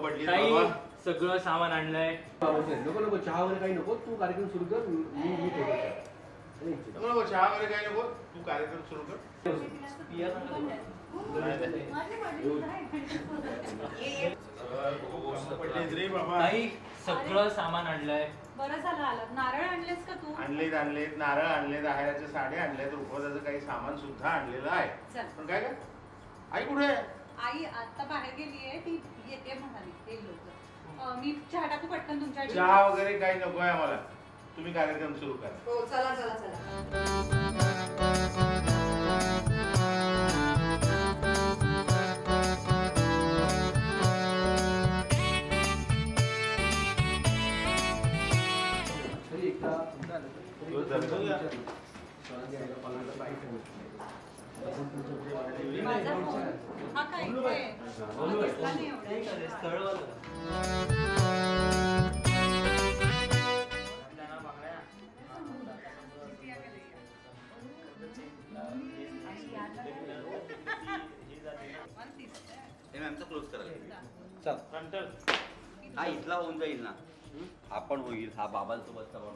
पडली सगळं सामान आणलंय. नको नको चहा वगैरे काही नको, तू कार्यक्रम सुरू कर. मी नको चहा वगैरे काही नको, तू कार्यक्रम सुरू कर. सगळं सामान आणलंय. बरं झालं आलं. नारळ आणलेस का तू? आणलेत नारळ आणलेत, आहेराच्या साड्या आणल्यात, रुखवताचं काही सामान सुद्धा आणलेलं आहे. पण काय काय आई कुठे आहे? आई आता बाहेर गेलीये, ती येते म्हणाली. ते लोक मी चहा टाकू पटकन तुमच्या. चहा वगैरे काही नको आहे आम्हाला, तुम्ही कार्यक्रम सुरू करा. हो चला चला चला. हा काय क्लोज करा. हा इथला होऊन जाईल ना, आपण होईल. हा बाबांसोबतचा पण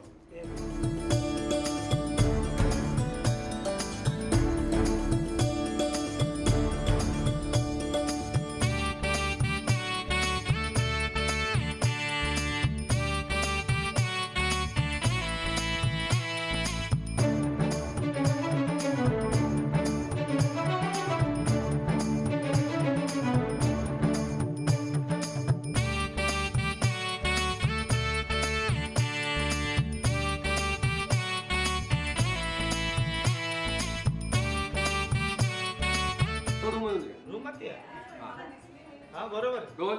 बरोबर. Role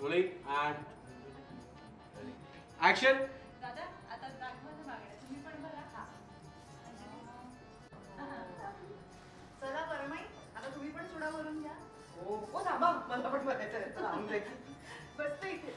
rolling and action. दादा आता दाखवायला मागण्या तुम्ही पण बघा. चला बरं माई, आता तुम्ही पण सुडा भरून घ्या. हो थांबा, मला पण बघायचं. बसते इथे.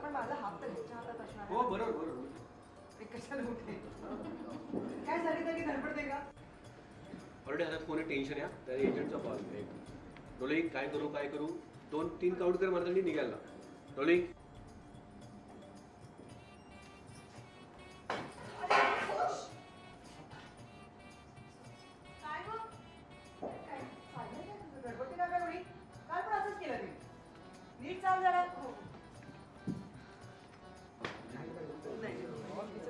पण माझा हात तर ह्याच्या हातात असणार. हो बरोबर बरोबर. कशाला उठे? काय झाली तरी धडपडते का? ऑलरेडी हातात फोन टेन्शन या त्या एजंटचा कॉल. रोलिंग काय करू 2-3 काउंट कर मला तरी निघायला. रोलिंग. काय गं? काय चाललंय काय तुझं? गडबडती का एवढी? काल पण असंच केलं मी. नीट चाल जरा.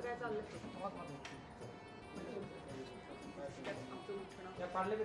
काय चाललंय? पाडले